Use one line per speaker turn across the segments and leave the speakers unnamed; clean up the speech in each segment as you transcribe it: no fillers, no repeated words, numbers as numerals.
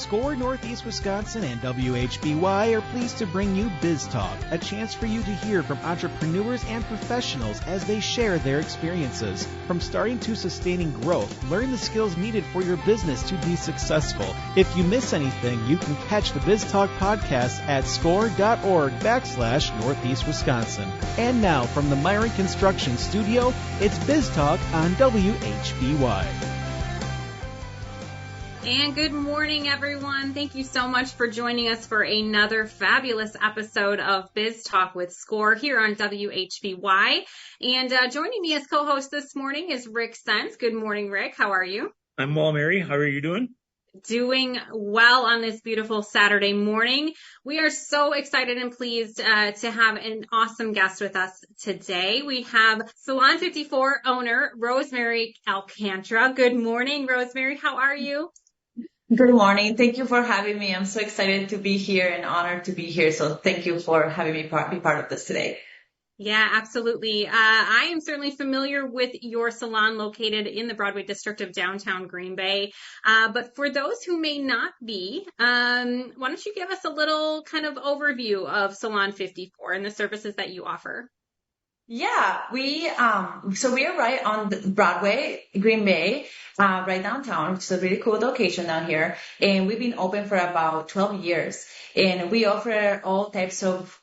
SCORE Northeast Wisconsin and WHBY are pleased to bring you Biz Talk, a chance for you to hear from entrepreneurs and professionals as they share their experiences. From starting to sustaining growth, learn the skills needed for your business to be successful. If you miss anything, you can catch the Biz Talk podcast at score.org/Northeast Wisconsin. And now from the Myron Construction Studio, it's Biz Talk on WHBY.
And good morning, everyone. Thank you so much for joining us for another fabulous episode of Biz Talk with SCORE here on WHBY. And joining me as co-host this morning is Rick Sense. Good morning, Rick. How are you?
I'm well, Mary. How are you doing?
Doing well on this beautiful Saturday morning. We are so excited and pleased to have an awesome guest with us today. We have Salon 54 owner, Rossemary Alcantra. Good morning, Rossemary. How are you?
Good morning. Thank you for having me. I'm so excited to be here and honored to be here. So thank you for having me be part of this today.
Yeah, absolutely. I am certainly familiar with your salon located in the Broadway district of downtown Green Bay. But for those who may not be, why don't you give us a little kind of overview of Salon 54 and the services that you offer?
Yeah, we are right on the Broadway, Green Bay, right downtown, which is a really cool location down here. And we've been open for about 12 years. And we offer all types of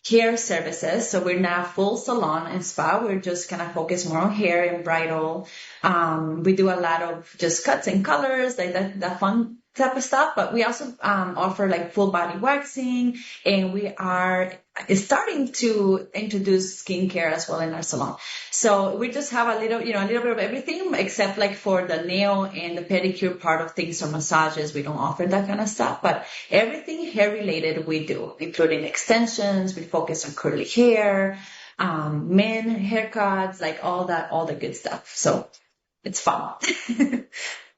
hair services. So we're not full salon and spa. We're just kind of focused more on hair and bridal. We do a lot of just cuts and colors, like that fun type of stuff, but we also offer like full body waxing, and we are starting to introduce skincare as well in our salon. So we just have a little bit of everything except like for the nail and the pedicure part of things or massages. We don't offer that kind of stuff, but everything hair related we do, including extensions. We focus on curly hair, men haircuts, like all the good stuff. So it's fun.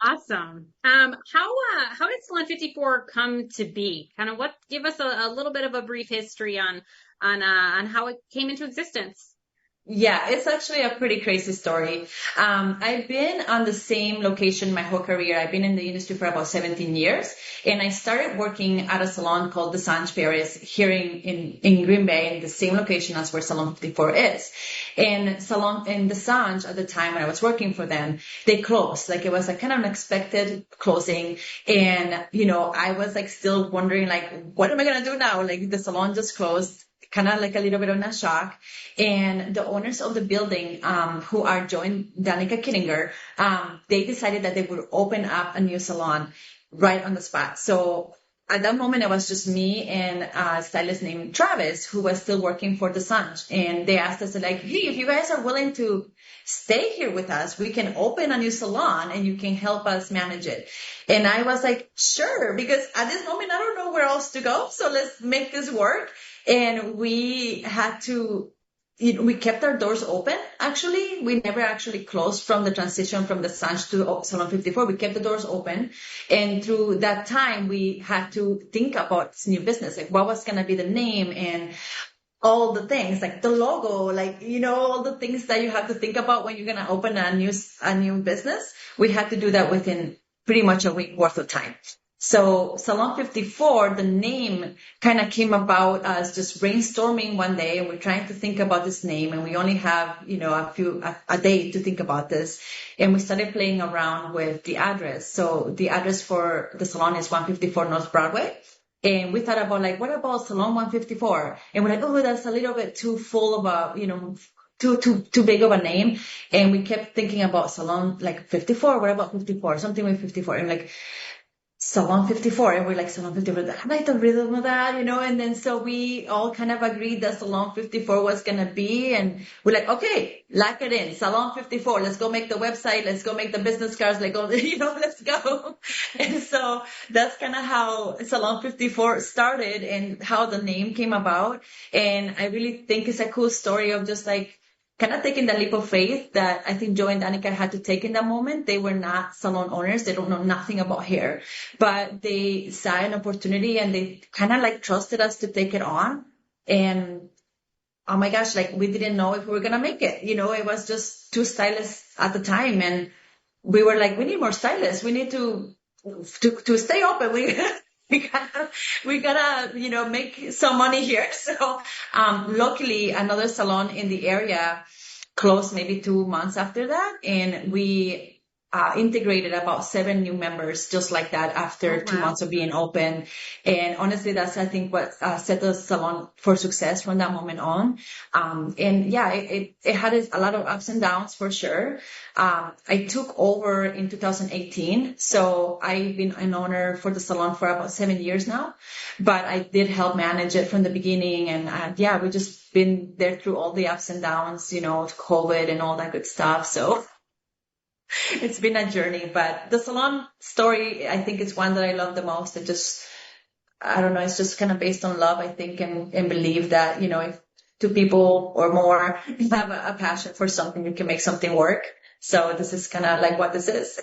Awesome. How did Salon 54 come to be? Kind of give us a little bit of a brief history on how it came into existence.
Yeah, it's actually a pretty crazy story. I've been on the same location my whole career. I've been in the industry for about 17 years, and I started working at a salon called the Sanj Paris here in Green Bay, in the same location as where Salon 54 is. And the Sanj at the time when I was working for them, they closed. Like it was a kind of unexpected closing, and I was like still wondering like, what am I gonna do now? Like the salon just closed. Kind of like a little bit of a shock. And the owners of the building, who are joined Danica Kittinger, they decided that they would open up a new salon right on the spot. So at that moment, it was just me and a stylist named Travis, who was still working for the Sun. And they asked us like, hey, if you guys are willing to stay here with us, we can open a new salon and you can help us manage it. And I was like, sure, because at this moment, I don't know where else to go. So let's make this work. And we kept our doors open. Actually, we never actually closed from the transition from the Sanj to Salon 54. We kept the doors open. And through that time, we had to think about this new business, like what was going to be the name and all the things, like the logo, like, all the things that you have to think about when you're going to open a new business. We had to do that within pretty much a week worth of time. So Salon 54, the name kind of came about as just brainstorming one day, and we're trying to think about this name, and we only have, a day to think about this. And we started playing around with the address. So the address for the salon is 154 North Broadway. And we thought about like, what about Salon 154? And we're like, oh, that's a little bit too full of a, too big of a name. And we kept thinking about Salon like 54. What about 54? Something with 54. And like, Salon 54, and we're like, Salon 54, I like the rhythm of that, and then so we all kind of agreed that Salon 54 was going to be, and we're like, okay, lock it in, Salon 54, let's go make the website, let's go make the business cards, let's go. And so that's kind of how Salon 54 started and how the name came about. And I really think it's a cool story of just like, kind of taking the leap of faith that I think Joe and Danica had to take in that moment. They were not salon owners. They don't know nothing about hair, but they saw an opportunity and they kind of like trusted us to take it on. And oh my gosh, like we didn't know if we were going to make it. It was just two stylists at the time. And we were like, we need more stylists. We need to to stay open, we gotta, make some money here. So, luckily another salon in the area closed maybe 2 months after that. And we integrated about 7 new members just like that after
Oh,
2 months
wow.
of being open. And honestly, that's, I think, what set the salon for success from that moment on. And yeah, it had a lot of ups and downs for sure. I took over in 2018. So I've been an owner for the salon for about 7 years now, but I did help manage it from the beginning. And yeah, we just been there through all the ups and downs, COVID and all that good stuff. So it's been a journey, but the salon story, I think, is one that I love the most. I don't know, it's just kind of based on love, I think, and believe that, if 2 people or more have a passion for something, you can make something work. So this is kind of like what this is.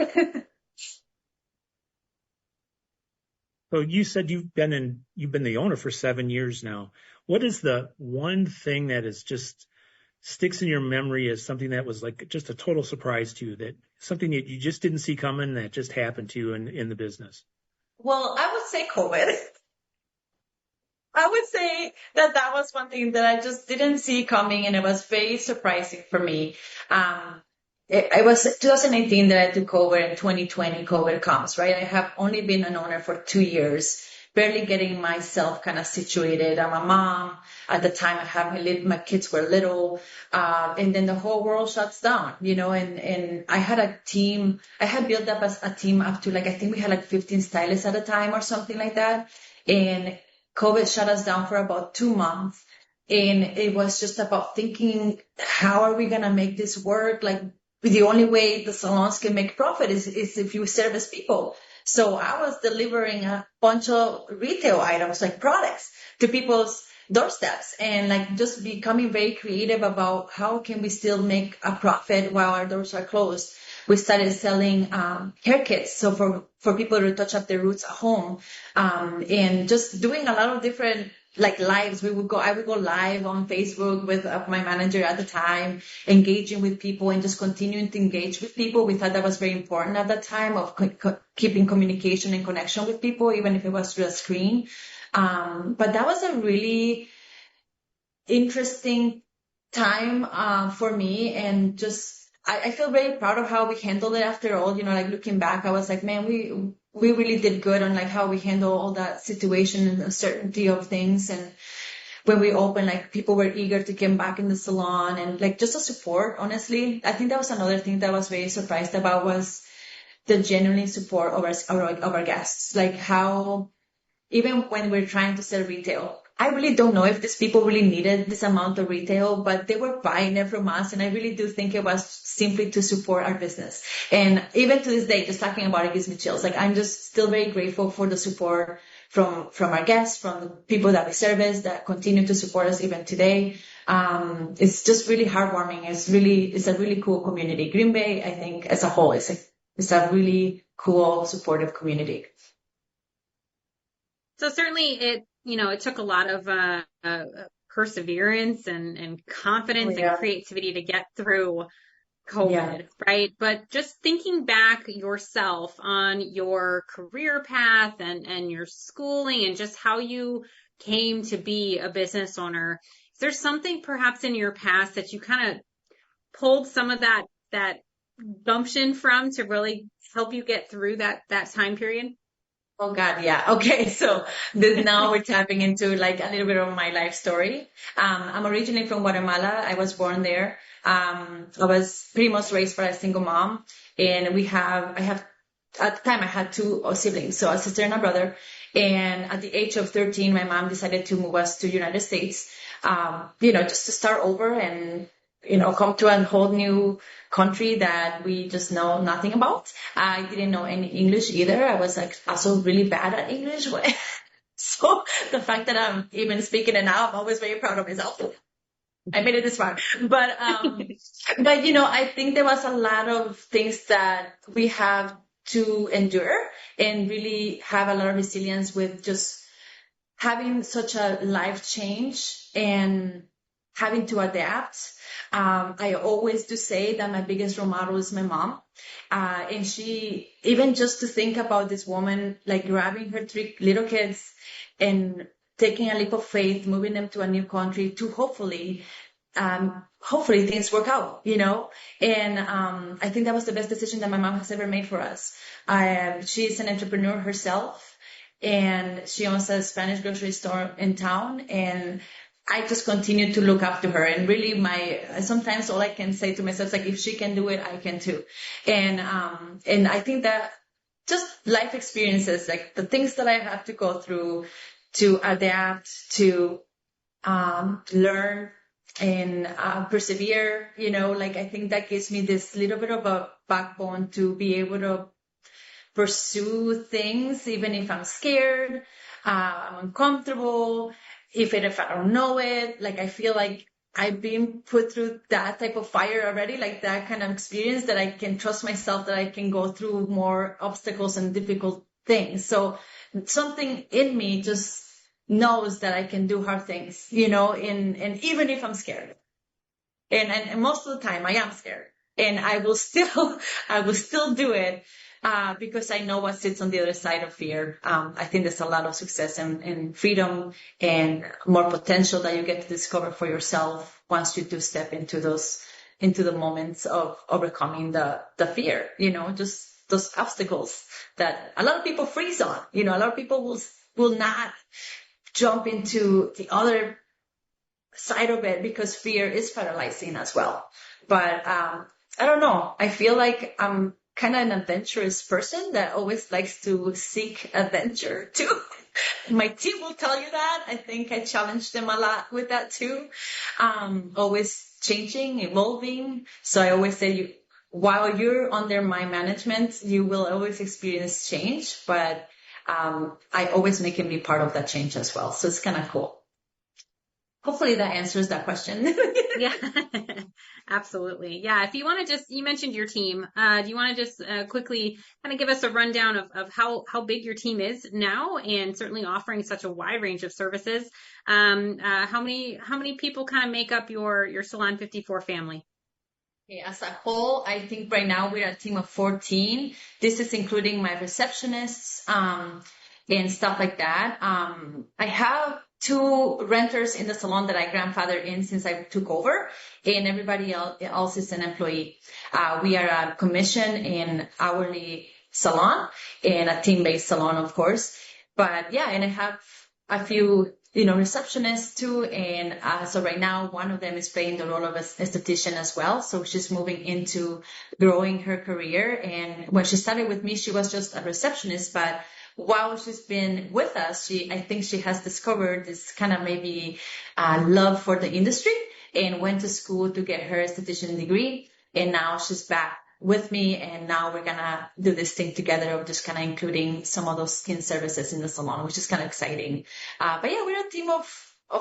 So you said you've been the owner for 7 years now. What is the one thing that is just sticks in your memory as something that was like just a total surprise to you, that something that you just didn't see coming that just happened to you in the business?
Well, I would say COVID. I would say that was one thing that I just didn't see coming, and it was very surprising for me. It was 2018 that I took over, and 2020 COVID comes, right? I have only been an owner for 2 years, barely getting myself kind of situated. I'm a mom. At the time, I had my kids were little, and then the whole world shuts down, and I had a team. I had built up a team up to, I think we had 15 stylists at a time or something like that. And COVID shut us down for about 2 months. And it was just about thinking, how are we going to make this work? The only way the salons can make profit is if you service people. So I was delivering a bunch of retail items, like products, to people's doorsteps, and just becoming very creative about how can we still make a profit while our doors are closed. We started selling hair kits, so for people to touch up their roots at home, and just doing a lot of different lives. I would go live on Facebook with my manager at the time, engaging with people and just continuing to engage with people. We thought that was very important at that time, of keeping communication and connection with people, even if it was through a screen. But that was a really interesting time for me, and just I feel very proud of how we handled it after all. Looking back, I was like, man, we really did good on how we handle all that situation and uncertainty of things. And when we opened, people were eager to get back in the salon, and just the support. Honestly, I think that was another thing that I was very surprised about, was the genuine support of our guests. How even when we're trying to sell retail, I really don't know if these people really needed this amount of retail, but they were buying it from us. And I really do think it was simply to support our business. And even to this day, just talking about it gives me chills. I'm just still very grateful for the support from our guests, from the people that we service, that continue to support us even today. It's just really heartwarming. It's a really cool community. Green Bay, I think, as a whole, it's a really cool, supportive community.
So certainly it took a lot of perseverance and confidence and creativity to get through COVID, right? But just thinking back yourself on your career path and your schooling and just how you came to be a business owner, is there something perhaps in your past that you kind of pulled some of that gumption from to really help you get through that time period?
Oh God, yeah. Okay, so now we're tapping into a little bit of my life story. I'm originally from Guatemala. I was born there. I was pretty much raised by a single mom, and I have at the time I had 2 siblings, so a sister and a brother. And at the age of 13, my mom decided to move us to the United States, just to start over and come to a whole new country that we just know nothing about. I didn't know any English either. I was also really bad at English. So the fact that I'm even speaking it now, I'm always very proud of myself. I made it this far. But I think there was a lot of things that we have to endure and really have a lot of resilience with just having such a life change and having to adapt. I always do say that my biggest role model is my mom. And she, even just to think about this woman, like grabbing her 3 little kids and taking a leap of faith, moving them to a new country to hopefully things work out, And I think that was the best decision that my mom has ever made for us. She's an entrepreneur herself, and she owns a Spanish grocery store in town, and I just continue to look up to her. And really sometimes all I can say to myself is like, if she can do it, I can too. And I think that just life experiences, like the things that I have to go through to adapt, to learn and persevere, I think that gives me this little bit of a backbone to be able to pursue things, even if I'm scared, I'm uncomfortable, if I don't know it. Like, I feel like I've been put through that type of fire already, like that kind of experience, that I can trust myself, that I can go through more obstacles and difficult things. So something in me just knows that I can do hard things, and even if I'm scared. And most of the time I am scared, and I will still do it, because I know what sits on the other side of fear. I think there's a lot of success and freedom and more potential that you get to discover for yourself once you do step into the moments of overcoming the fear, just those obstacles that a lot of people freeze on. A lot of people will not jump into the other side of it because fear is paralyzing as well. But I don't know. I feel like I'm kind of an adventurous person that always likes to seek adventure too. My team will tell you that. I think I challenge them a lot with that too. Always changing, evolving. So I always say, while you're under my management, you will always experience change, but I always make him be part of that change as well. So it's kind of cool. Hopefully that answers that question.
Yeah, absolutely. Yeah. If you want to you mentioned your team. Do you want to just quickly kind of give us a rundown of how big your team is now, and certainly offering such a wide range of services? How many people kind of make up your Salon 54 family?
Okay, as a whole, I think right now we're a team of 14. This is including my receptionists, and stuff like that. I have 2 renters in the salon that I grandfathered in since I took over, and everybody else is an employee. We are a commission and hourly salon, and a team-based salon, of course. But yeah, and I have a few, receptionists too. And so right now, one of them is playing the role of an esthetician as well. So she's moving into growing her career. And when she started with me, she was just a receptionist, but while she's been with us, I think she has discovered this kind of maybe love for the industry, and went to school to get her esthetician degree. And now she's back with me, and now we're gonna do this thing together of just kind of including some of those skin services in the salon, which is kind of exciting. But yeah, we're a team of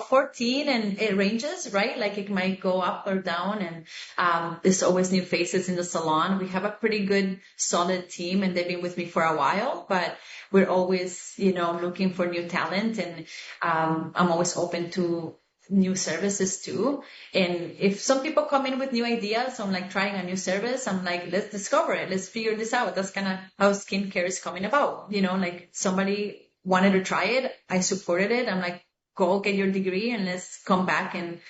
14, and it ranges, right? Like it might go up or down, and there's always new faces in the salon. We have a pretty good, solid team, and they've been with me for a while, but we're always, looking for new talent, and I'm always open to new services too. And if some people come in with new ideas on like trying a new service, I'm like, let's discover it. Let's figure this out. That's kind of how skincare is coming about. Like somebody wanted to try it. I supported it. I'm like, go get your degree and let's come back and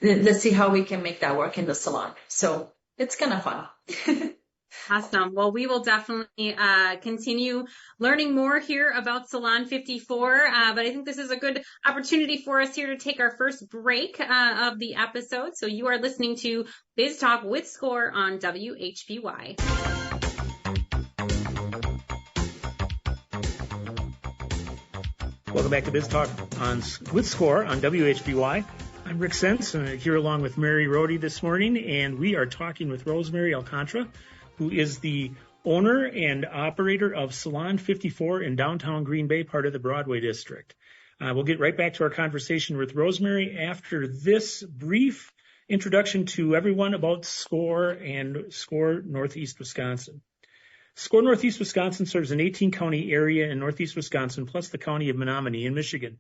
let's see how we can make that work in the salon. So it's kind of fun.
Awesome. Well, we will definitely continue learning more here about Salon 54. But I think this is a good opportunity for us here to take our first break of the episode. So you are listening to Biz Talk with Score on WHBY.
Welcome back to Biz Talk with Score on WHBY. I'm Rick Sense, here along with Mary Rohde this morning, and we are talking with Rossemary Alcantra, who is the owner and operator of Salon 54 in downtown Green Bay, part of the Broadway district. We'll get right back to our conversation with Rossemary after this brief introduction to everyone about SCORE and SCORE Northeast Wisconsin. SCORE Northeast Wisconsin serves an 18-county area in Northeast Wisconsin, plus the county of Menominee in Michigan.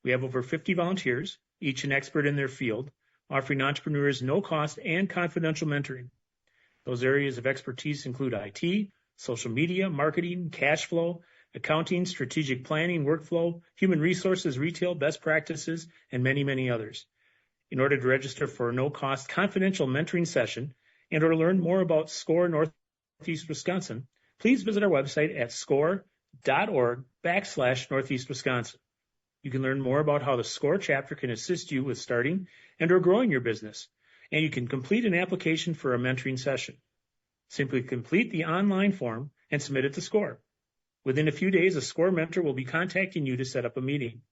We have over 50 volunteers, each an expert in their field, offering entrepreneurs no-cost and confidential mentoring. Those areas of expertise include IT, social media, marketing, cash flow, accounting, strategic planning, workflow, human resources, retail, best practices, and many, many others. In order to register for a no-cost confidential mentoring session and or learn more about SCORE Northeast Wisconsin, please visit our website at score.org/Northeast Wisconsin. You can learn more about how the SCORE chapter can assist you with starting and or growing your business, and you can complete an application for a mentoring session. Simply complete the online form and submit it to SCORE. Within a few days, a SCORE mentor will be contacting you to set up a meeting.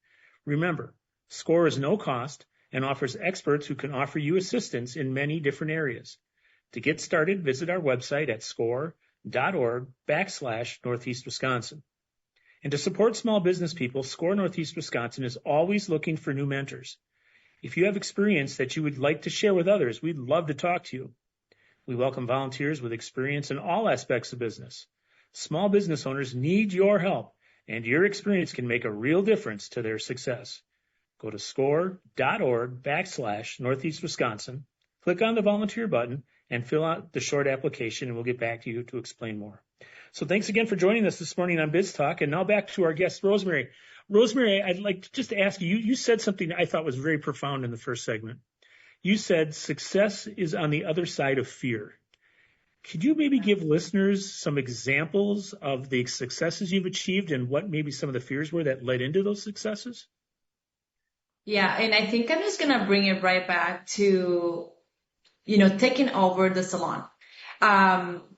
Remember, SCORE is no cost and offers experts who can offer you assistance in many different areas. To get started, visit our website at score.org/Northeast Wisconsin. And to support small business people, SCORE Northeast Wisconsin is always looking for new mentors. If you have experience that you would like to share with others, we'd love to talk to you. We welcome volunteers with experience in all aspects of business. Small business owners need your help, and your experience can make a real difference to their success. Go to score.org/Northeast Wisconsin, click on the volunteer button, and fill out the short application, and we'll get back to you to explain more. So thanks again for joining us this morning on Biz Talk. And now back to our guest, Rossemary. Rossemary, I'd like to just ask you, you said something I thought was very profound in the first segment. You said success is on the other side of fear. Could you maybe give listeners some examples of the successes you've achieved and what maybe some of the fears were that led into those successes?
Yeah, and I think I'm just going to bring it right back to, taking over the salon.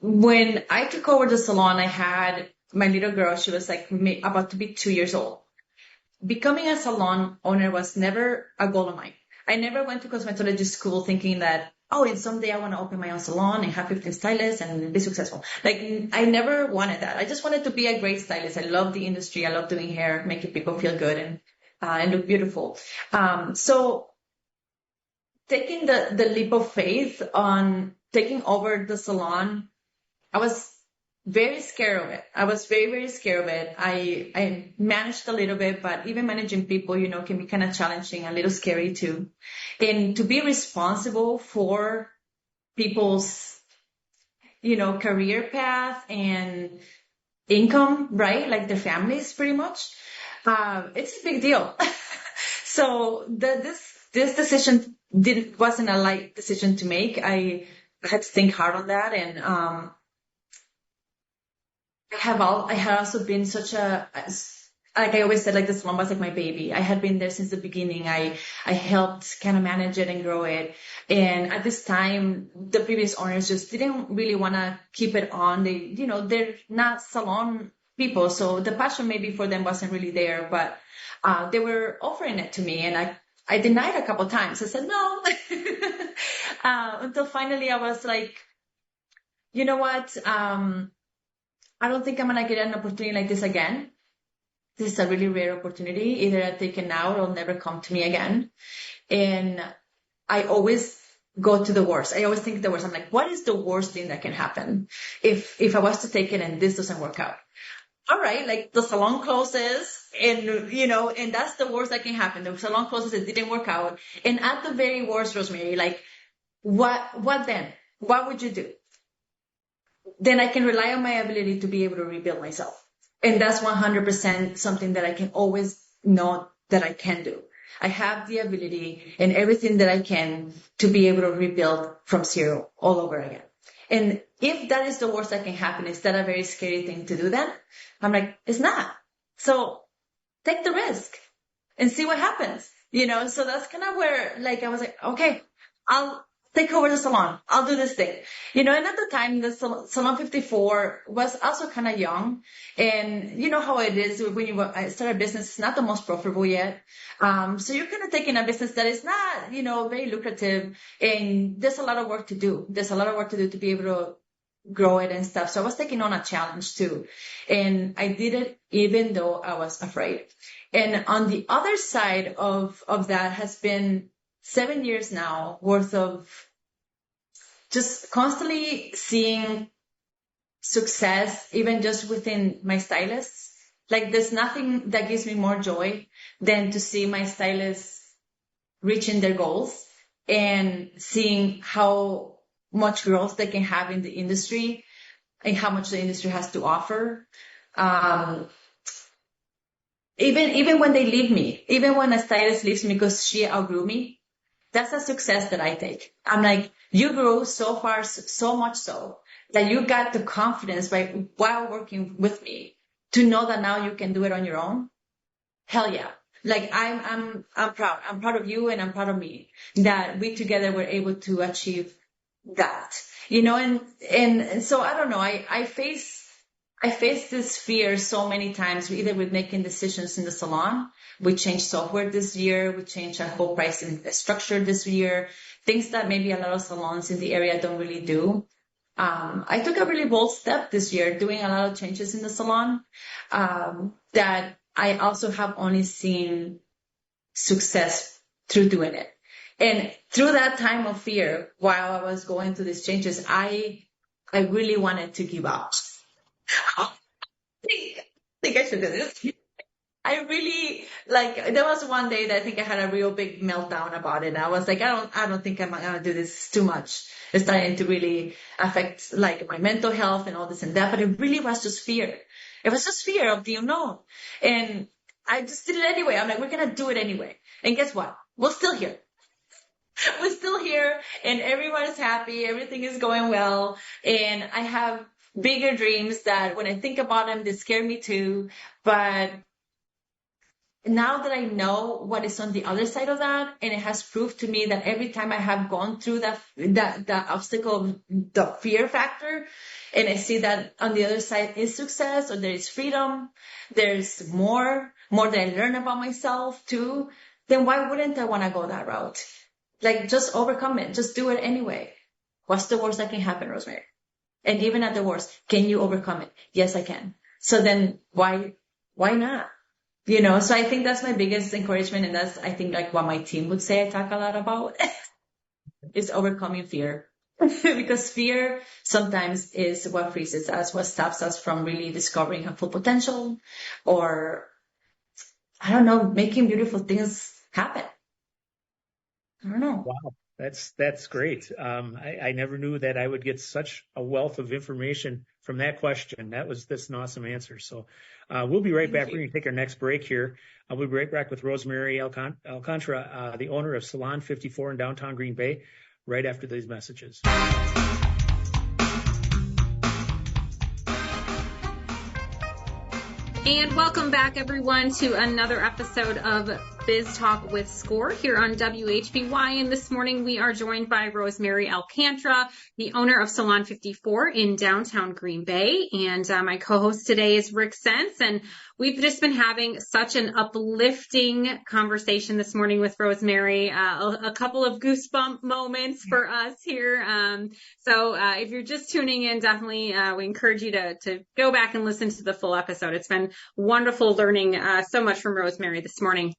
When I took over the salon, I had my little girl. She was like about to be 2 years old. Becoming a salon owner was never a goal of mine. I never went to cosmetology school thinking that, and someday I want to open my own salon and have 15 stylists and be successful. Like, I never wanted that. I just wanted to be a great stylist. I love the industry. I love doing hair, making people feel good and look beautiful. So taking the leap of faith on taking over the salon, I was very scared of it. I was very, very scared of it. I managed a little bit, but even managing people, can be kind of challenging, a little scary too. And to be responsible for people's, career path and income, right? Like their families pretty much. It's a big deal. So this decision wasn't a light decision to make. I had to think hard on that, and I had also been like I always said, like the salon was like my baby. I had been there since the beginning. I helped kind of manage it and grow it. And at this time, the previous owners just didn't really want to keep it on. They're not salon people, so the passion maybe for them wasn't really there, but they were offering it to me, and I denied a couple of times. I said no, until finally I was like, you know what? I don't think I'm going to get an opportunity like this again. This is a really rare opportunity. Either I take it now or it'll never come to me again. And I always go to the worst. I always think the worst. I'm like, what is the worst thing that can happen if I was to take it and this doesn't work out? All right, like the salon closes and, and that's the worst that can happen. The salon closes, it didn't work out. And at the very worst, Rossemary, like, what then? What would you do? Then I can rely on my ability to be able to rebuild myself. And that's 100% something that I can always know that I can do. I have the ability and everything that I can to be able to rebuild from zero all over again. And if that is the worst that can happen, is that a very scary thing to do then? I'm like, it's not. So take the risk and see what happens, So that's kind of where, like, I was like, okay, I'll take over the salon. I'll do this thing. And at the time, the Salon 54 was also kind of young. And you know how it is when you start a business, it's not the most profitable yet. So you're kind of taking a business that is not, very lucrative. And there's a lot of work to do. There's a lot of work to do to be able to grow it and stuff. So I was taking on a challenge too. And I did it even though I was afraid. And on the other side of that has been 7 years now worth of just constantly seeing success, even just within my stylists. Like there's nothing that gives me more joy than to see my stylists reaching their goals and seeing how much growth they can have in the industry and how much the industry has to offer. Even when they leave me, even when a stylist leaves me because she outgrew me, that's a success that I take. I'm like, you grew so far, so much so that you got the confidence while working with me to know that now you can do it on your own. Hell yeah. Like I'm proud. I'm proud of you and I'm proud of me that we together were able to achieve that, and so I don't know. I face this fear so many times, either with making decisions in the salon. We changed software this year. We changed our whole pricing structure this year. Things that maybe a lot of salons in the area don't really do. I took a really bold step this year, doing a lot of changes in the salon, that I also have only seen success through doing it. And through that time of fear, while I was going through these changes, I really wanted to give up. I think I should do this. I really, there was one day that I think I had a real big meltdown about it. I was like, I don't think I'm going to do this too much. It's starting to really affect my mental health and all this and that. But it really was just fear. It was just fear of the unknown. And I just did it anyway. I'm like, we're going to do it anyway. And guess what? We're still here. We're still here and everyone is happy. Everything is going well. And I have bigger dreams that when I think about them, they scare me too. But now that I know what is on the other side of that, and it has proved to me that every time I have gone through that obstacle, the fear factor, and I see that on the other side is success, or there is freedom, there's more that I learn about myself too, then why wouldn't I want to go that route? Just overcome it. Just do it anyway. What's the worst that can happen, Rossemary? And even at the worst, can you overcome it? Yes, I can. So then why not? So I think that's my biggest encouragement. And that's, I think, what my team would say I talk a lot about is overcoming fear. Because fear sometimes is what freezes us, what stops us from really discovering our full potential, or, I don't know, making beautiful things happen. I don't know.
Wow. That's great. I never knew that I would get such a wealth of information from that question. That's an awesome answer. So, we'll be right back. We're going to take our next break here. We'll be right back with Rossemary Alcantra, the owner of Salon 54 in downtown Green Bay, right after these messages.
And welcome back, everyone, to another episode of Biz Talk with Score here on WHBY. And this morning we are joined by Rossemary Alcantra, the owner of Salon 54 in downtown Green Bay. And my co-host today is Rick Sense. And we've just been having such an uplifting conversation this morning with Rossemary. A couple of goosebump moments for us here. So if you're just tuning in, definitely we encourage you to go back and listen to the full episode. It's been wonderful learning so much from Rossemary this morning.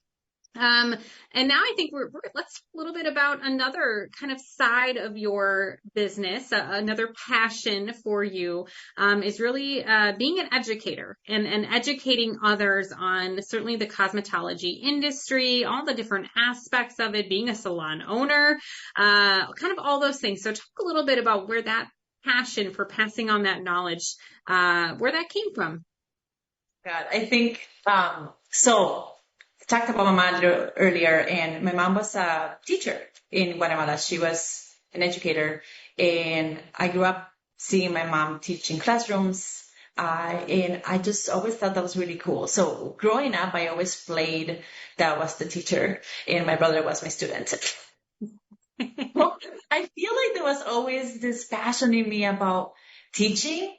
And now I think let's talk a little bit about another kind of side of your business. Another passion for you is really being an educator and educating others on certainly the cosmetology industry, all the different aspects of it, being a salon owner, kind of all those things. So talk a little bit about where that passion for passing on that knowledge, where that came from.
God, I think, so I talked about my mother earlier, and my mom was a teacher in Guatemala. She was an educator, and I grew up seeing my mom teach in classrooms, and I just always thought that was really cool. So growing up, I always played that I was the teacher, and my brother was my student. Well, I feel like there was always this passion in me about teaching,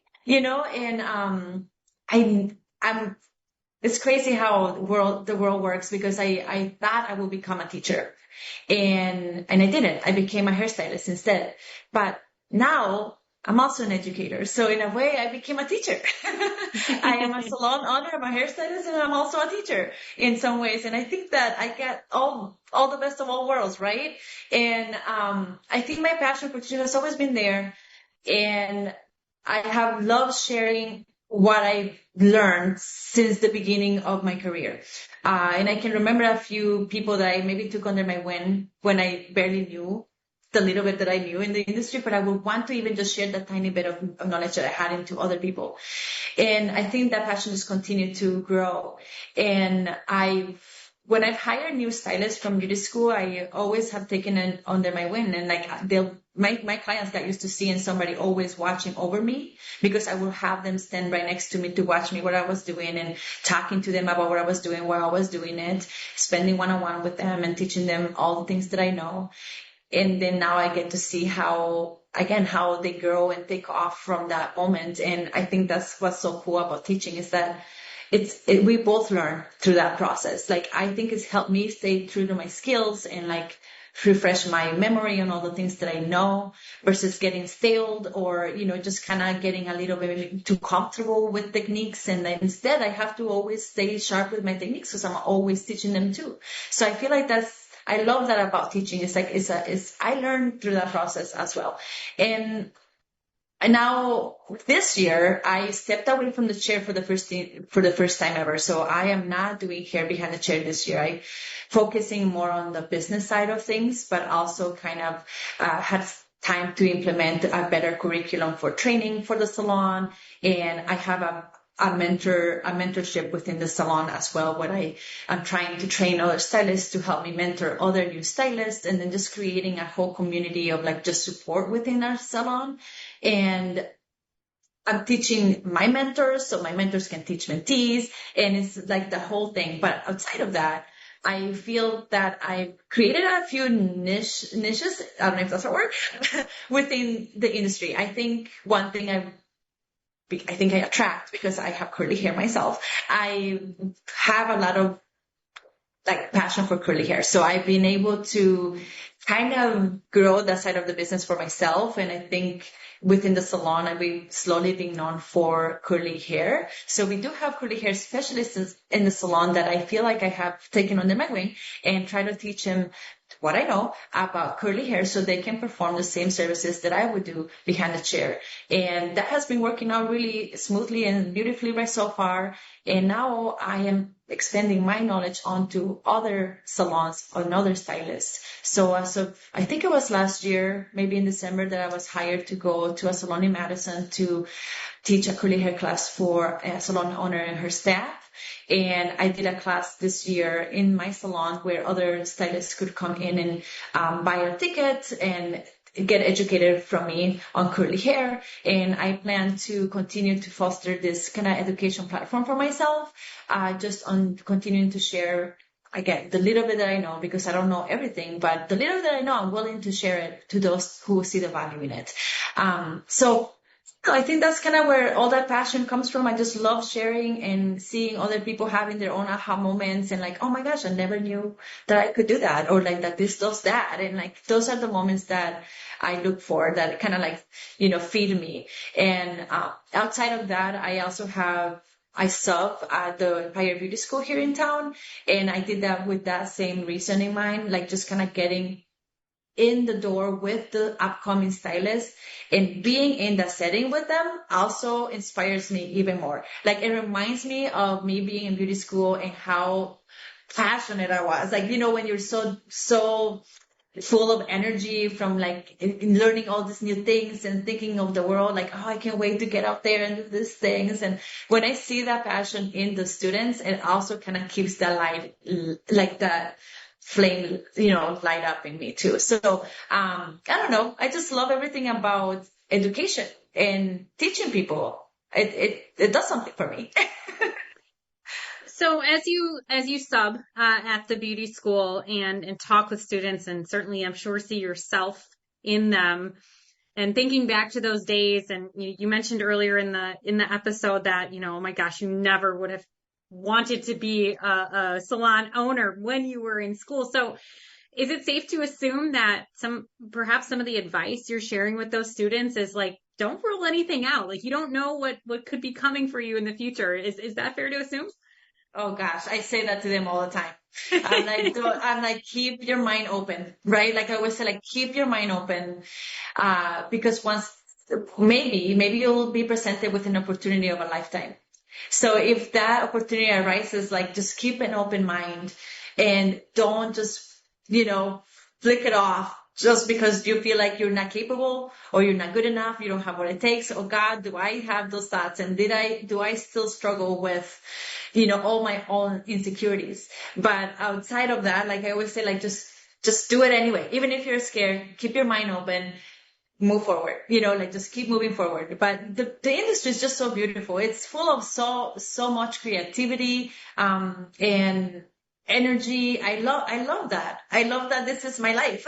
and it's crazy how the world works, because I thought I would become a teacher, and I didn't. I became a hairstylist instead. But now I'm also an educator. So in a way, I became a teacher. I am a salon owner, I'm a hairstylist, and I'm also a teacher in some ways. And I think that I get all the best of all worlds, right? And I think my passion for teaching has always been there. And I have loved sharing what I learned since the beginning of my career. And I can remember a few people that I maybe took under my wing when I barely knew the little bit that I knew in the industry, but I would want to even just share that tiny bit of knowledge that I had into other people. And I think that passion just continued to grow. And when I've hired new stylists from beauty school, I always have taken it under my wing, and like my clients got used to seeing somebody always watching over me, because I will have them stand right next to me to watch me what I was doing and talking to them about what I was doing, while I was doing it, spending one-on-one with them and teaching them all the things that I know. And then now I get to see how they grow and take off from that moment. And I think that's what's so cool about teaching, is that we both learn through that process. Like, I think it's helped me stay true to my skills and like refresh my memory on all the things that I know, versus getting staled or, just kind of getting a little bit too comfortable with techniques. And then instead I have to always stay sharp with my techniques, because I'm always teaching them too. So I feel like I love that about teaching. It's like, I learned through that process as well. And now this year I stepped away from the chair for the first time ever. So I am not doing hair behind the chair this year. I focusing more on the business side of things, but also kind of had time to implement a better curriculum for training for the salon. And I have a mentorship within the salon as well, where I'm trying to train other stylists to help me mentor other new stylists, and then just creating a whole community of like just support within our salon. And I'm teaching my mentors, so my mentors can teach mentees, and it's like the whole thing. But outside of that, I feel that I've created a few niches, I don't know if that's a word, within the industry. I think one thing I attract, because I have curly hair myself, I have a lot of like passion for curly hair. So I've been able to kind of grow that side of the business for myself. And I think within the salon, I've been slowly being known for curly hair. So we do have curly hair specialists in the salon that I feel like I have taken under my wing and try to teach them what I know about curly hair, so they can perform the same services that I would do behind the chair. And that has been working out really smoothly and beautifully right so far. And now I am extending my knowledge onto other salons and other stylists. So I think it was last year, maybe in December, that I was hired to go to a salon in Madison to teach a curly hair class for a salon owner and her staff. And I did a class this year in my salon where other stylists could come in and buy a ticket and get educated from me on curly hair. And I plan to continue to foster this kind of education platform for myself, just on continuing to share, again, the little bit that I know, because I don't know everything, but the little that I know, I'm willing to share it to those who see the value in it. So I think that's kind of where all that passion comes from. I just love sharing and seeing other people having their own aha moments and like, oh my gosh, I never knew that I could do that, or like that this does that. And like, those are the moments that I look for, that kind of like, feed me. And outside of that, I sub at the Empire Beauty School here in town. And I did that with that same reason in mind, like just kind of getting in the door with the upcoming stylists, and being in that setting with them also inspires me even more. Like, it reminds me of me being in beauty school and how passionate I was. Like, when you're so full of energy from like in learning all these new things and thinking of the world, like, oh, I can't wait to get out there and do these things. And when I see that passion in the students, it also kind of keeps that light, like that flame, light up in me too. So, I don't know. I just love everything about education and teaching people. It does something for me.
So as you sub at the beauty school and talk with students, and certainly I'm sure see yourself in them, and thinking back to those days, and you mentioned earlier in the episode that, oh my gosh, you never would have wanted to be a salon owner when you were in school. So is it safe to assume that perhaps some of the advice you're sharing with those students is like, don't rule anything out? Like, you don't know what could be coming for you in the future. Is that fair to assume?
Oh gosh, I say that to them all the time. I'm like, keep your mind open, right? Like I always say, like, keep your mind open, because once maybe you'll be presented with an opportunity of a lifetime. So if that opportunity arises, like just keep an open mind and don't just, flick it off just because you feel like you're not capable or you're not good enough, you don't have what it takes. Oh God, do I have those thoughts? And do I still struggle with, all my own insecurities? But outside of that, like I always say, like just do it anyway. Even if you're scared, keep your mind open, move forward, like just keep moving forward. But the industry is just so beautiful. It's full of so much creativity, and energy. I love that. I love that this is my life.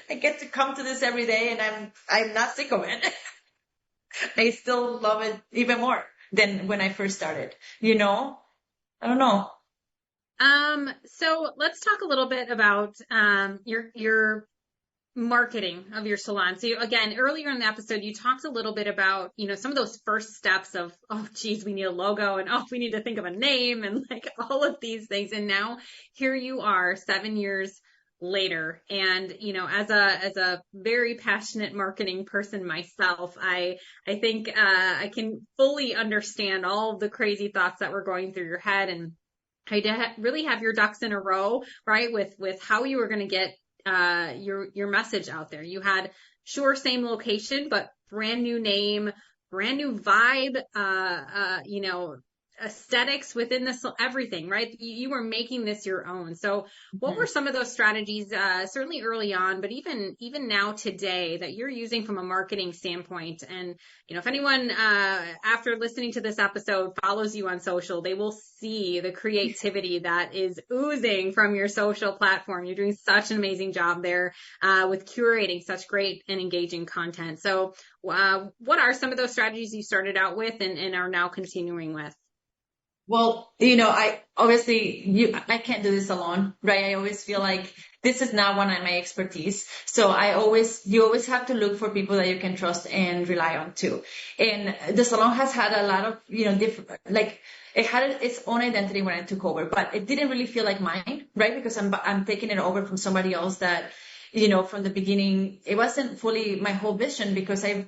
I get to come to this every day and I'm not sick of it. I still love it even more than when I first started, I don't know.
So let's talk a little bit about, your marketing of your salon. So again, earlier in the episode, you talked a little bit about, some of those first steps of, oh, geez, we need a logo and, oh, we need to think of a name and like all of these things. And now here you are 7 years later. And, as a very passionate marketing person myself, I think, I can fully understand all of the crazy thoughts that were going through your head. And I really have your ducks in a row, right? With how you were going to get your message out there. You had same location, but brand new name, brand new vibe, aesthetics within this, everything, right? You were making this your own. So what were some of those strategies, certainly early on, but even now today that you're using from a marketing standpoint? And, if anyone, after listening to this episode follows you on social, they will see the creativity that is oozing from your social platform. You're doing such an amazing job there, with curating such great and engaging content. So, what are some of those strategies you started out with and are now continuing with?
Well, I can't do this alone, right? I always feel like this is not one of my expertise. So you always have to look for people that you can trust and rely on too. And the salon has had a lot of, different, like it had its own identity when I took over, but it didn't really feel like mine, right? Because I'm taking it over from somebody else that, from the beginning, it wasn't fully my whole vision because it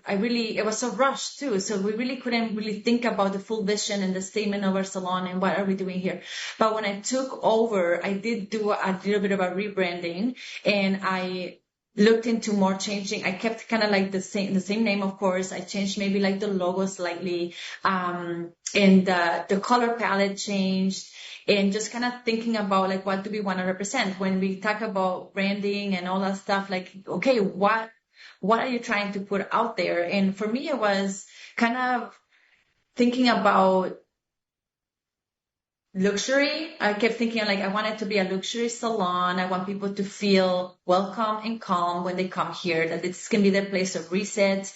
was so rushed too. So we really couldn't really think about the full vision and the statement of our salon and what are we doing here. But when I took over, I did do a little bit of a rebranding and I looked into more changing. I kept kind of like the same name, of course. I changed maybe like the logo slightly, and the color palette changed. And just kind of thinking about like, what do we want to represent when we talk about branding and all that stuff? Like, okay, what are you trying to put out there? And for me, it was kind of thinking about luxury. I kept thinking like, I want it to be a luxury salon. I want people to feel welcome and calm when they come here, that this can be their place of reset.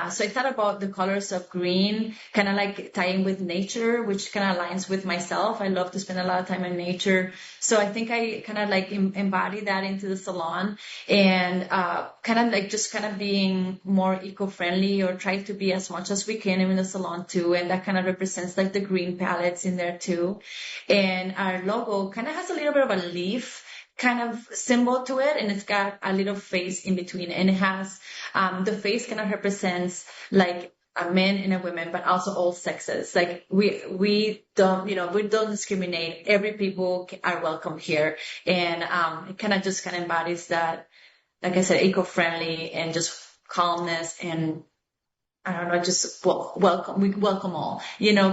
So I thought about the colors of green, kind of like tying with nature, which kind of aligns with myself. I love to spend a lot of time in nature. So I think I kind of like embody that into the salon and kind of like just kind of being more eco-friendly or try to be as much as we can in the salon too. And that kind of represents like the green palettes in there too. And our logo kind of has a little bit of a leaf kind of symbol to it, and it's got a little face in between, and it has the face kind of represents like a man and a woman, but also all sexes. Like we don't discriminate. Every people are welcome here, and it kind of embodies that, like I said, eco-friendly and just calmness and I don't know, just welcome. We welcome all,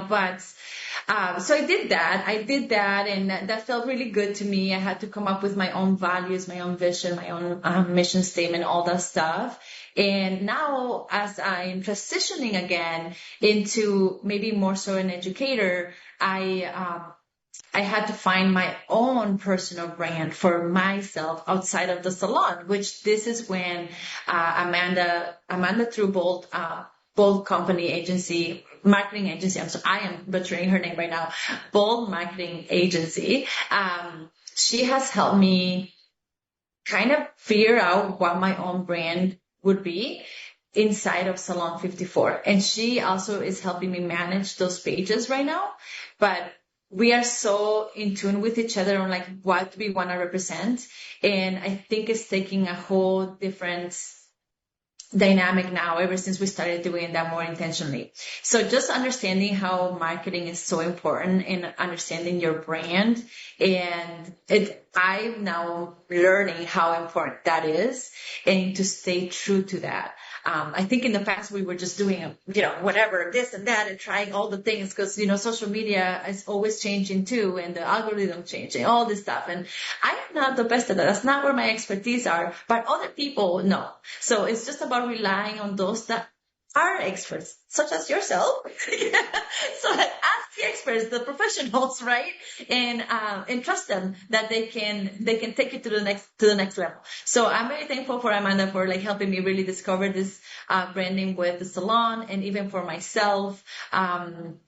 but. So I did that, and that felt really good to me. I had to come up with my own values, my own vision, my own mission statement, all that stuff. And now, as I'm transitioning again into maybe more so an educator, I had to find my own personal brand for myself outside of the salon, which this is when Amanda through Bold Company Agency, marketing agency. I am butchering her name right now. Bold Marketing Agency. She has helped me kind of figure out what my own brand would be inside of Salon 54. And she also is helping me manage those pages right now. But we are so in tune with each other on like what we want to represent. And I think it's taking a whole different dynamic now ever since we started doing that more intentionally. So just understanding how marketing is so important and understanding your brand, and I'm now learning how important that is and to stay true to that. I think in the past we were just doing, whatever, this and that and trying all the things because, social media is always changing too and the algorithm changing, all this stuff. And I am not the best at that. That's not where my expertise are, but other people know. So it's just about relying on those that are experts, such as yourself. So ask the experts, the professionals, right? And trust them that they can take you to the next level. So I'm very thankful for Amanda for helping me really discover this branding with the salon, and even for myself.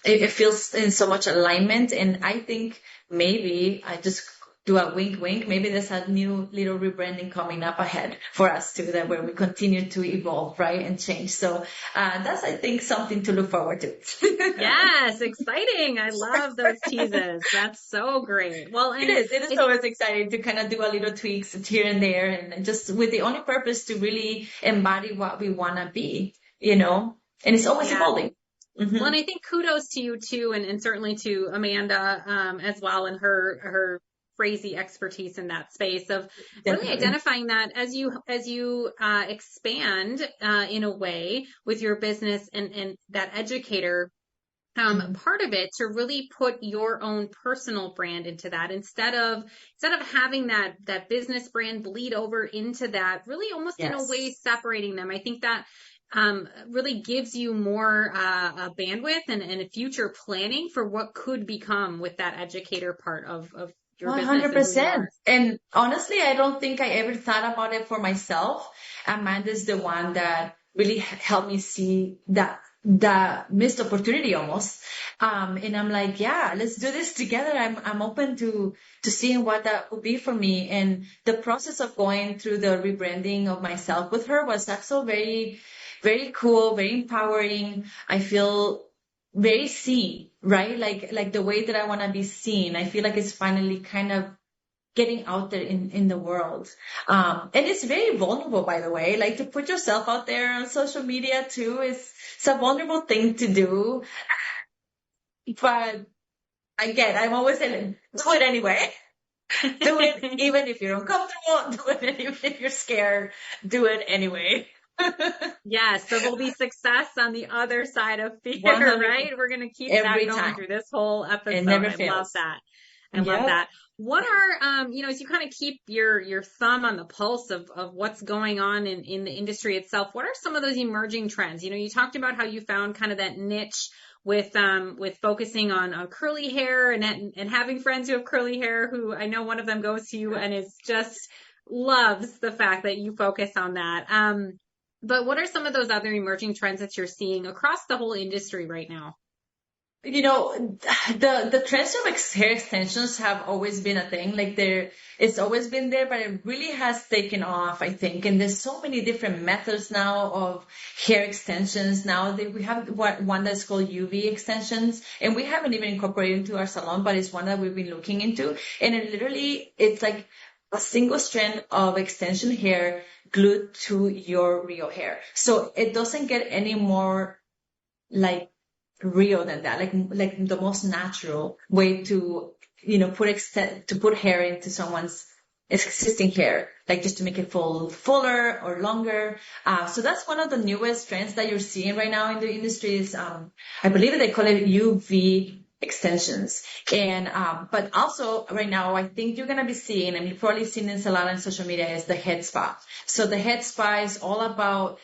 It feels in so much alignment, and I think maybe I just do a wink, wink. Maybe there's a new little rebranding coming up ahead for us too, that where we continue to evolve, right, and change. So that's, I think, something to look forward to.
Yes, exciting. I love those teases. That's so great. Well, and
it is always exciting to kind of do a little tweaks here and there, and just with the only purpose to really embody what we want to be, and it's always evolving. Mm-hmm.
Well, and I think kudos to you too, and certainly to Amanda as well, and her crazy expertise in that space of really identifying that as you expand in a way with your business and that educator part of it, to really put your own personal brand into that instead of having that business brand bleed over into that, really almost in a way separating them. I think that really gives you more bandwidth and a future planning for what could become with that educator part of your
100%. And honestly, I don't think I ever thought about it for myself. Amanda's the one that really helped me see that missed opportunity almost. And I'm like, yeah, let's do this together. I'm open to seeing what that would be for me. And the process of going through the rebranding of myself with her was also very, very cool, very empowering. I feel very seen, right? Like the way that I want to be seen. I feel like it's finally kind of getting out there in the world. And it's very vulnerable, by the way, to put yourself out there on social media too. It's a vulnerable thing to do. But again, I'm always saying, do it anyway. Do it even if you're uncomfortable. Do it even if you're scared. Do it anyway.
Yes, so there'll be success on the other side of fear,
100%.
right? We're going to keep that going through this whole episode.
It never
I
fails.
love that. I love that. What are, as you kind of keep your thumb on the pulse of what's going on in the industry itself, what are some of those emerging trends? You talked about how you found kind of that niche with focusing on curly hair and having friends who have curly hair, who I know one of them goes to you and is just loves the fact that you focus on that. But what are some of those other emerging trends that you're seeing across the whole industry right now?
The trends of hair extensions have always been a thing. It's always been there, but it really has taken off, I think. And there's so many different methods now of hair extensions. Now we have one that's called UV extensions, and we haven't even incorporated into our salon, but it's one that we've been looking into. And it's like a single strand of extension hair glued to your real hair. So it doesn't get any more real than that, like the most natural way to put hair into someone's existing hair, just to make it fuller or longer. So that's one of the newest trends that you're seeing right now in the industry is I believe they call it UV extensions. And but also right now, I think you're gonna be seeing, and you've probably seen in Salon and social media, is the head spa. So the head spa is all about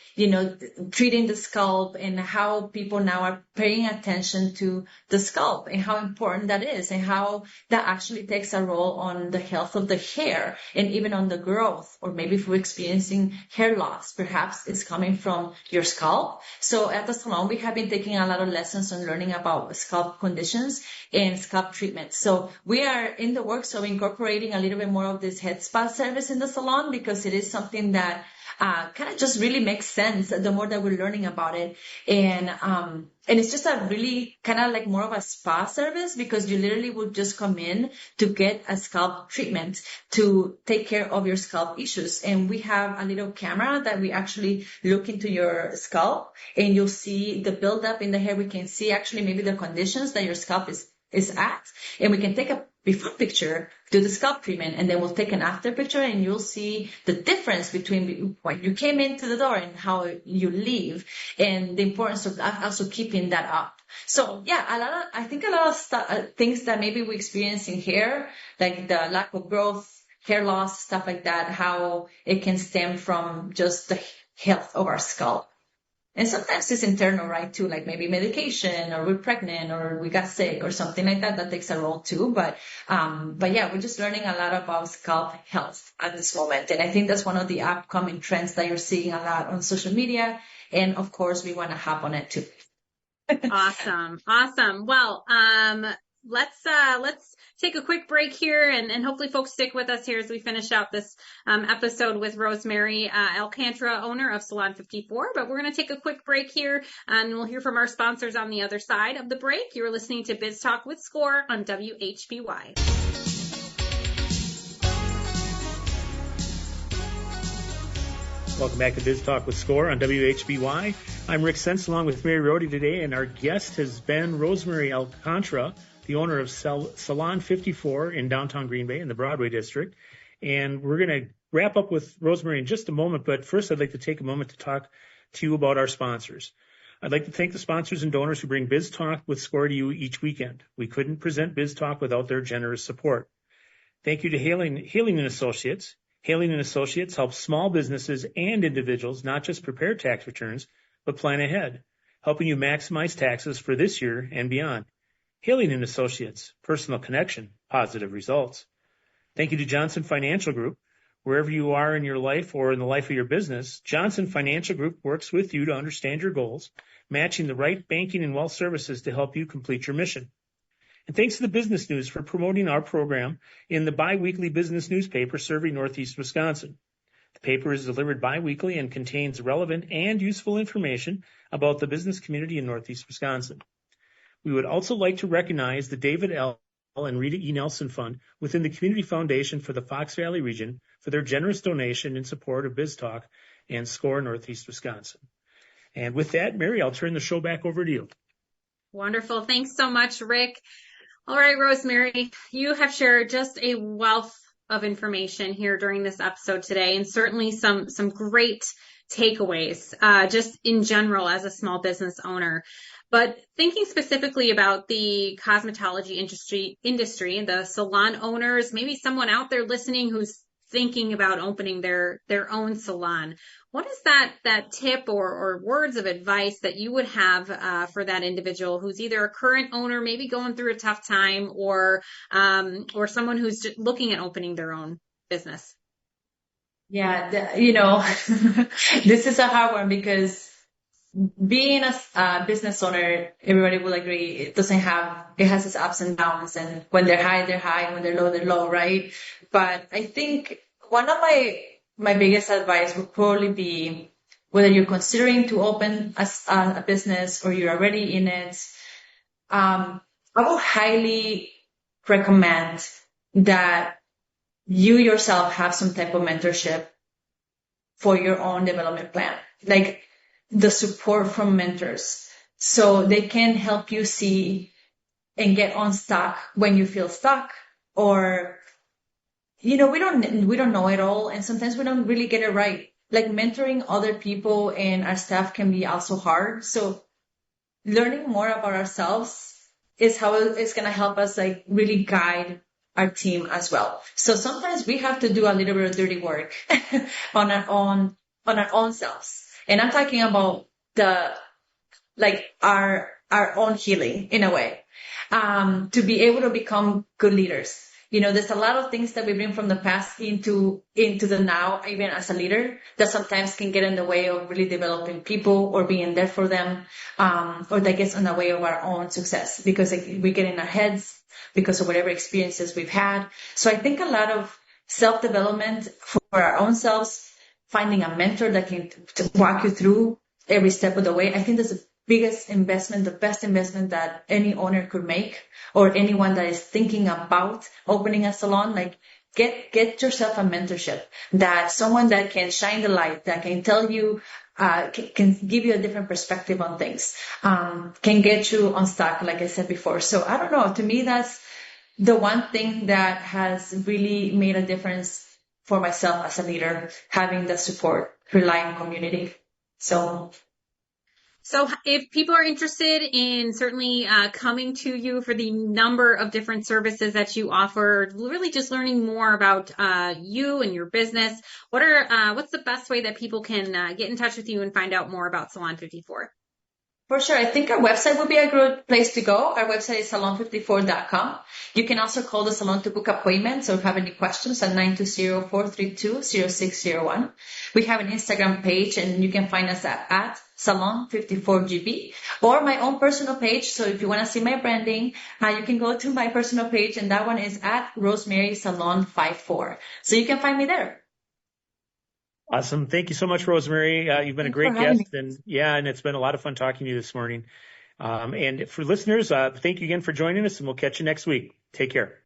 treating the scalp, and how people now are paying attention to the scalp and how important that is, and how that actually takes a role on the health of the hair and even on the growth. Or maybe if we're experiencing hair loss, perhaps it's coming from your scalp. So at the salon, we have been taking a lot of lessons on learning about scalp conditions and scalp treatment. So we are in the works of incorporating a little bit more of this head spa service in the salon, because it is something that kind of just really makes sense the more that we're learning about it. And it's just a really kind of like more of a spa service, because you literally will just come in to get a scalp treatment to take care of your scalp issues. And we have a little camera that we actually look into your scalp, and you'll see the buildup in the hair. We can see actually maybe the conditions that your scalp is at, and we can take a before picture, do the scalp treatment, and then we'll take an after picture, and you'll see the difference between when you came into the door and how you leave, and the importance of also keeping that up. So yeah, I think a lot of things that maybe we experience in hair, like the lack of growth, hair loss, stuff like that, how it can stem from just the health of our scalp. And sometimes it's internal, right, too, like maybe medication, or we're pregnant, or we got sick or something like that. That takes a role too. But yeah, we're just learning a lot about scalp health at this moment. And I think that's one of the upcoming trends that you're seeing a lot on social media. And of course, we want to hop on it too.
Awesome. Well, let's take a quick break here, and hopefully folks stick with us here as we finish out this episode with Rossemary, Alcantra, owner of Salon 54. But we're going to take a quick break here, and we'll hear from our sponsors on the other side of the break. You're listening to Biz Talk with Score on WHBY.
Welcome back to Biz Talk with Score on WHBY. I'm Rick Sense, along with Mary Rohde today, and our guest has been Rossemary Alcantra, the owner of Salon 54 in downtown Green Bay in the Broadway district. And we're going to wrap up with Rossemary in just a moment, but first I'd like to take a moment to talk to you about our sponsors. I'd like to thank the sponsors and donors who bring Biz Talk with Score to you each weekend. We couldn't present Biz Talk without their generous support. Thank you to Hailing & Associates. Hailing & Associates helps small businesses and individuals not just prepare tax returns, but plan ahead, helping you maximize taxes for this year and beyond. Hailing & Associates, personal connection, positive results. Thank you to Johnson Financial Group. Wherever you are in your life or in the life of your business, Johnson Financial Group works with you to understand your goals, matching the right banking and wealth services to help you complete your mission. And thanks to the Business News for promoting our program in the biweekly business newspaper serving Northeast Wisconsin. The paper is delivered biweekly and contains relevant and useful information about the business community in Northeast Wisconsin. We would also like to recognize the David L. and Rita E. Nelson Fund within the Community Foundation for the Fox Valley region for their generous donation in support of Biz Talk and Score Northeast Wisconsin. And with that, Mary, I'll turn the show back over to you.
Wonderful. Thanks so much, Rick. All right, Rossemary, you have shared just a wealth of information here during this episode today, and certainly some great takeaways, just in general as a small business owner. But thinking specifically about the cosmetology industry and the salon owners, maybe someone out there listening who's thinking about opening their own salon, what is that tip or words of advice that you would have for that individual who's either a current owner, maybe going through a tough time, or someone who's just looking at opening their own business?
Yeah, this is a hard one, because being a business owner, everybody will agree, it has its ups and downs, and when they're high, and when they're low, right? But I think one of my biggest advice would probably be, whether you're considering to open a business or you're already in it, I will highly recommend that you yourself have some type of mentorship for your own development plan. Like, the support from mentors, so they can help you see and get unstuck when you feel stuck, or we don't know it all, and sometimes we don't really get it right. Like, mentoring other people and our staff can be also hard. So learning more about ourselves is how it's going to help us, like, really guide our team as well. So sometimes we have to do a little bit of dirty work on our own selves. And I'm talking about our own healing, in a way, to be able to become good leaders. There's a lot of things that we bring from the past into the now, even as a leader, that sometimes can get in the way of really developing people or being there for them, or that gets in the way of our own success, because we get in our heads because of whatever experiences we've had. So I think a lot of self-development for our own selves, finding a mentor that can walk you through every step of the way. I think that's the biggest investment, the best investment that any owner could make, or anyone that is thinking about opening a salon. Like, get yourself a mentorship, that someone that can shine the light, that can tell you, can give you a different perspective on things, can get you unstuck, like I said before. So I don't know. To me, that's the one thing that has really made a difference for myself as a leader, having the support, relying on community. So
if people are interested in certainly coming to you for the number of different services that you offer, really just learning more about you and your business, what's the best way that people can get in touch with you and find out more about Salon 54?
For sure. I think our website would be a good place to go. Our website is salon54.com. You can also call the salon to book appointments or have any questions at 920-432-0601. We have an Instagram page, and you can find us at Salon54GB, or my own personal page. So if you want to see my branding, you can go to my personal page, and that one is at Rossemary Salon 54. So you can find me there.
Awesome. Thank you so much, Rossemary. You've been a great guest, and it's been a lot of fun talking to you this morning. And for listeners, thank you again for joining us, and we'll catch you next week. Take care.